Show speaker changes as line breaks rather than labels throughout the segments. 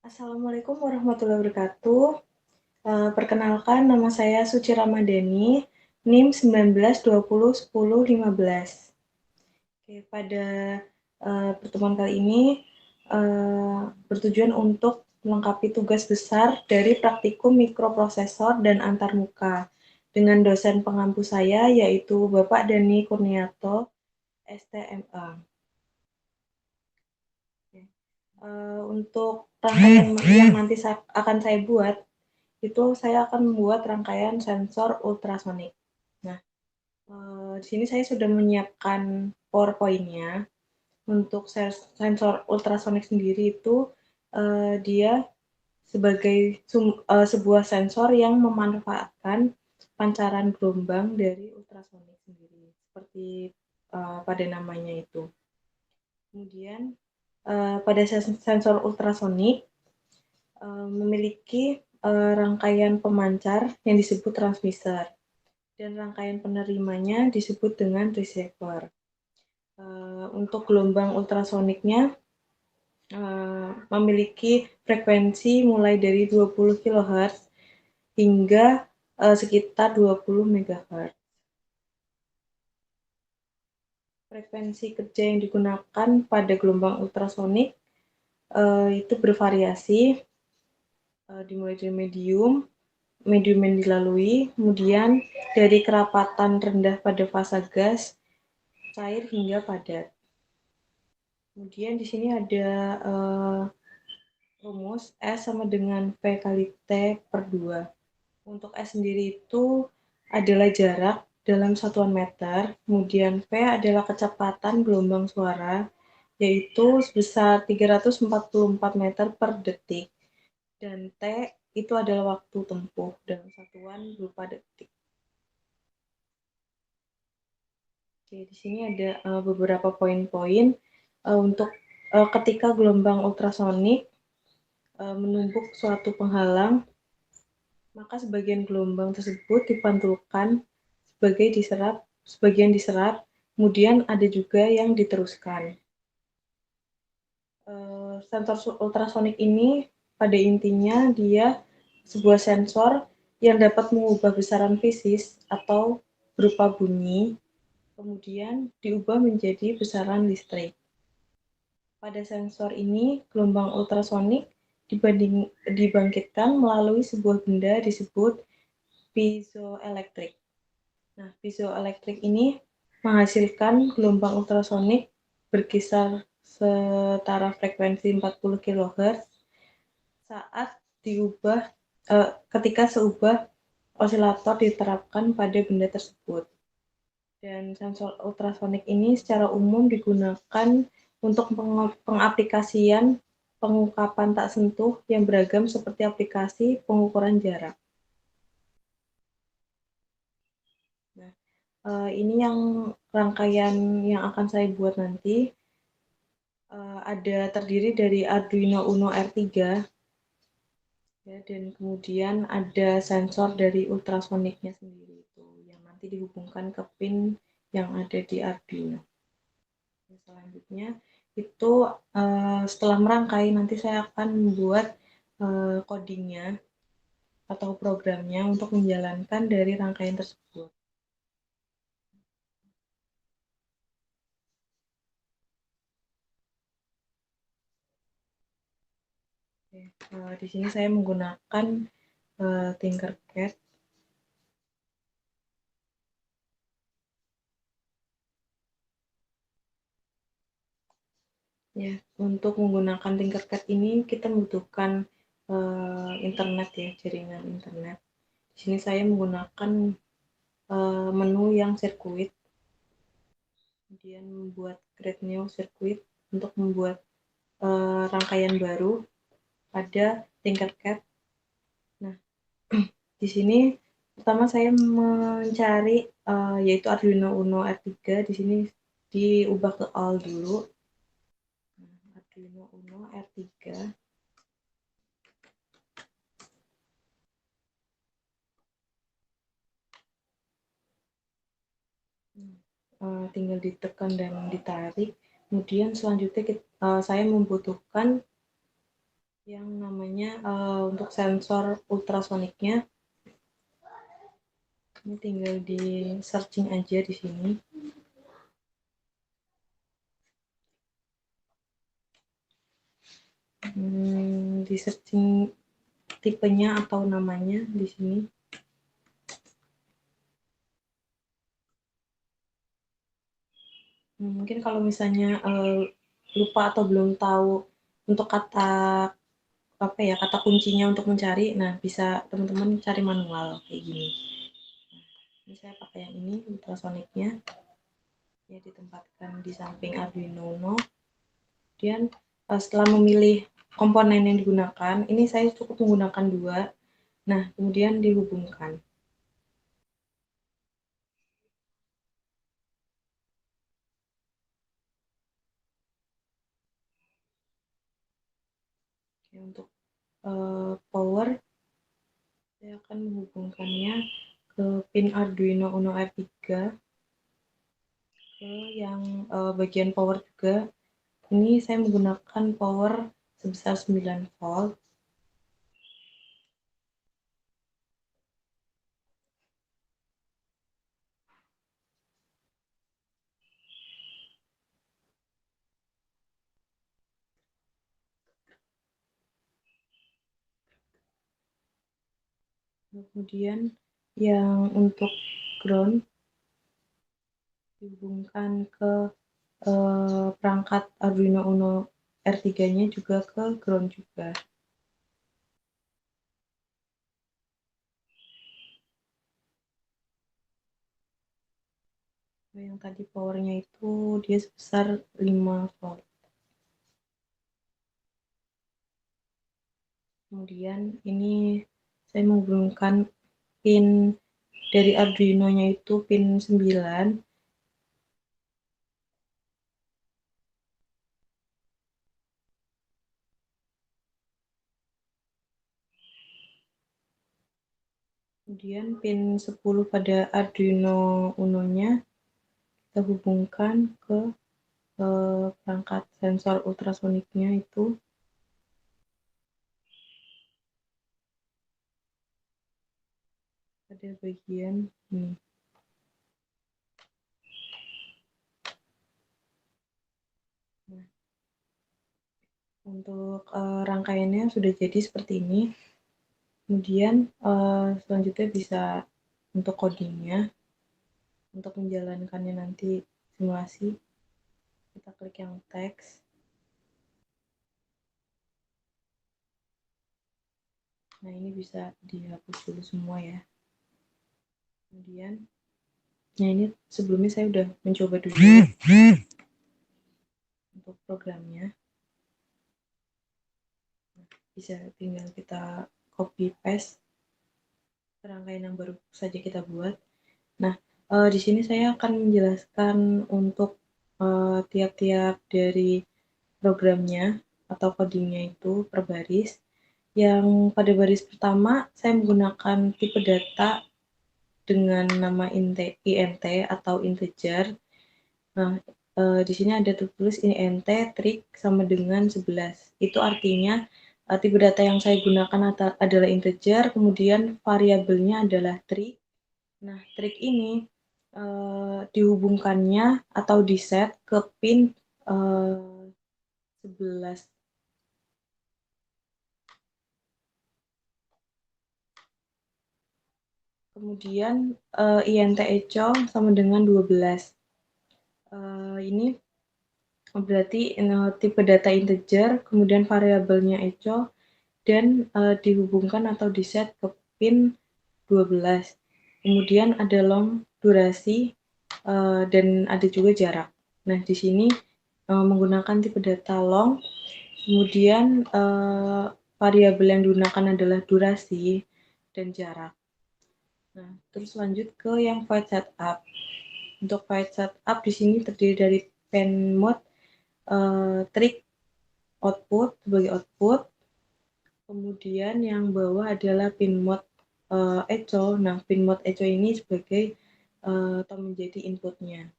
Assalamualaikum warahmatullahi wabarakatuh. Perkenalkan nama saya Suci Ramadhani, NIM 19 20 10 15. Oke, pada pertemuan kali ini bertujuan untuk melengkapi tugas besar dari praktikum mikroprosesor dan antarmuka dengan dosen pengampu saya yaitu Bapak Dani Kurniato, STMA. Untuk rangkaian yang nanti akan saya buat, itu saya akan membuat rangkaian sensor ultrasonik. Nah, di sini saya sudah menyiapkan PowerPoint-nya. Untuk sensor ultrasonik sendiri itu dia sebagai sebuah sensor yang memanfaatkan pancaran gelombang dari ultrasonik sendiri, seperti pada namanya itu. Kemudian pada sensor ultrasonik memiliki rangkaian pemancar yang disebut transmitter dan rangkaian penerimanya disebut dengan receiver. Untuk gelombang ultrasoniknya memiliki frekuensi mulai dari 20 kHz hingga sekitar 20 MHz. Frekuensi kerja yang digunakan pada gelombang ultrasonik itu bervariasi, dimulai dari medium yang dilalui, kemudian dari kerapatan rendah pada fase gas, cair hingga padat. Kemudian di sini ada rumus S sama dengan V kali T per 2. Untuk S sendiri itu adalah jarak dalam satuan meter, kemudian V adalah kecepatan gelombang suara, yaitu sebesar 344 meter per detik, dan T itu adalah waktu tempuh dalam satuan berupa detik. Oke, di sini ada beberapa poin-poin untuk ketika gelombang ultrasonik menumbuk suatu penghalang, maka sebagian gelombang tersebut dipantulkan sebagian diserap, kemudian ada juga yang diteruskan. Sensor ultrasonik ini pada intinya dia sebuah sensor yang dapat mengubah besaran fisis atau berupa bunyi, kemudian diubah menjadi besaran listrik. Pada sensor ini, gelombang ultrasonik dibangkitkan melalui sebuah benda disebut piezoelektrik. Nah, piezoelektrik ini menghasilkan gelombang ultrasonik berkisar setara frekuensi 40 kHz saat ketika seubah osilator diterapkan pada benda tersebut. Dan sensor ultrasonik ini secara umum digunakan untuk pengaplikasian pengungkapan tak sentuh yang beragam seperti aplikasi pengukuran jarak. Nah, ini yang rangkaian yang akan saya buat nanti. Ada terdiri dari Arduino Uno R3, ya, dan kemudian ada sensor dari ultrasoniknya sendiri itu yang nanti dihubungkan ke pin yang ada di Arduino. Selanjutnya itu setelah merangkai nanti saya akan membuat codingnya atau programnya untuk menjalankan dari rangkaian tersebut. Oke, di sini saya menggunakan Tinkercad. Ya, untuk menggunakan Tinkercad ini kita membutuhkan internet ya, jaringan internet. Di sini saya menggunakan menu yang sirkuit, kemudian membuat create new circuit untuk membuat rangkaian baru pada Tinkercad. Nah, di sini pertama saya mencari yaitu Arduino Uno R3, di sini diubah ke all dulu. Arduino Uno R3. Tinggal ditekan dan ditarik. Kemudian selanjutnya saya membutuhkan yang namanya untuk sensor ultrasoniknya. Ini tinggal di searching aja di sini. Di searching tipenya atau namanya di sini. Mungkin kalau misalnya lupa atau belum tahu untuk kata apa ya, kata kuncinya untuk mencari, nah bisa teman-teman cari manual kayak gini. Ini saya pakai yang ini ultrasoniknya, ya ditempatkan di samping Arduino Uno. Kemudian setelah memilih komponen yang digunakan, ini saya cukup menggunakan 2. Nah, kemudian dihubungkan. Oke, untuk power, saya akan menghubungkannya ke pin Arduino Uno R3, ke yang bagian power juga. Ini saya menggunakan power sebesar 9 volt. Kemudian yang untuk ground dihubungkan ke perangkat Arduino Uno R3-nya juga ke ground juga. Yang tadi powernya itu dia sebesar 5 volt. Kemudian ini saya menghubungkan pin dari Arduino-nya itu pin 9. Kemudian pin 10 pada Arduino Uno-nya kita hubungkan ke perangkat sensor ultrasoniknya itu. Pada bagian ini. Nah, untuk rangkaiannya sudah jadi seperti ini. Kemudian selanjutnya bisa untuk codingnya, untuk menjalankannya nanti simulasi, kita klik yang teks. Nah, ini bisa dihapus dulu semua ya. Kemudian, nah ini sebelumnya saya udah mencoba dulu untuk programnya. Bisa tinggal kita copy paste rangkaian yang baru saja kita buat. Nah, di sini saya akan menjelaskan untuk tiap-tiap dari programnya atau codingnya itu per baris. Yang pada baris pertama saya menggunakan tipe data dengan nama int atau integer. Nah, di sini ada tertulis ini int trig sama dengan 11. Itu artinya tipe data yang saya gunakan adalah integer, kemudian variabelnya adalah trig. Nah, trig ini dihubungkannya atau di-set ke pin 11. Kemudian int echo sama dengan 12. Ini berarti tipe data integer, kemudian variabelnya echo, dan dihubungkan atau di-set ke pin 12. Kemudian ada long durasi dan ada juga jarak. Nah, di sini menggunakan tipe data long, kemudian variabel yang digunakan adalah durasi dan jarak. Nah, terus lanjut ke yang void setup. Untuk void setup di sini terdiri dari pen mode, trig output sebagai output, kemudian yang bawah adalah pin mode echo. Nah, pin mode echo ini sebagai atau menjadi inputnya.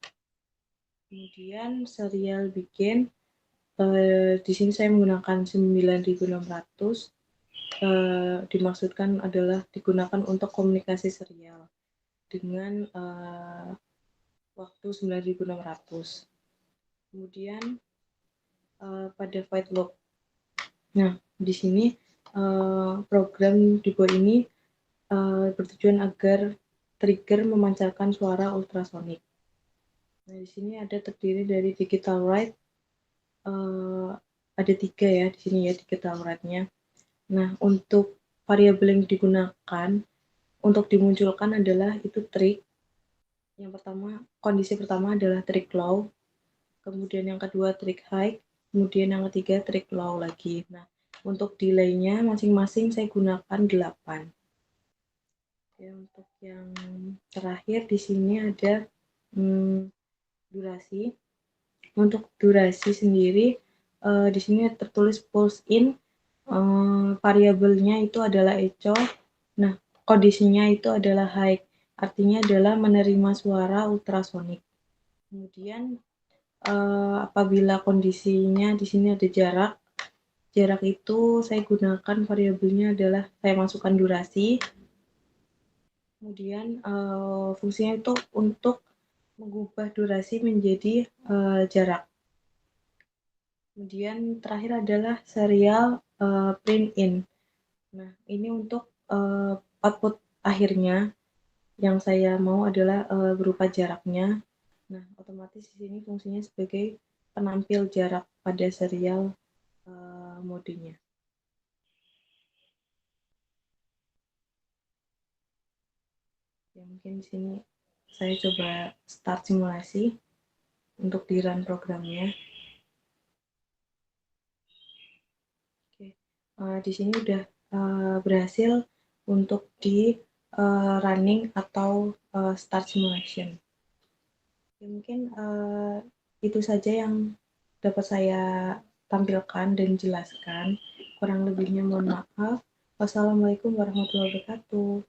Kemudian serial begin Di sini saya menggunakan 9600, dimaksudkan adalah digunakan untuk komunikasi serial dengan waktu 9600. Kemudian pada void loop. Nah, di sini program Dibo ini bertujuan agar trigger memancarkan suara ultrasonik. Nah, di sini ada terdiri dari digital write, ada 3 ya di sini ya digital write-nya. Nah, untuk variabel yang digunakan untuk dimunculkan adalah itu trig. Yang pertama, kondisi pertama adalah trig low, kemudian yang kedua trig high, kemudian yang ketiga trig low lagi. Nah, untuk delay-nya masing-masing saya gunakan 8. Ya, untuk yang terakhir di sini ada durasi. Untuk durasi sendiri di sini tertulis pulse in, variabelnya itu adalah echo. Nah, kondisinya itu adalah high, artinya adalah menerima suara ultrasonik. Kemudian apabila kondisinya di sini ada jarak, jarak itu saya gunakan variabelnya adalah saya masukkan durasi. Kemudian fungsinya itu untuk mengubah durasi menjadi jarak. Kemudian terakhir adalah serial print in. Nah, ini untuk output akhirnya yang saya mau adalah berupa jaraknya. Nah, otomatis di sini fungsinya sebagai penampil jarak pada serial modenya. Ya, mungkin di sini saya coba start simulasi untuk di run programnya. Oke, di sini udah berhasil untuk di running atau start simulation. Ya, mungkin itu saja yang dapat saya tampilkan dan jelaskan. Kurang lebihnya mohon maaf. Wassalamualaikum warahmatullahi wabarakatuh.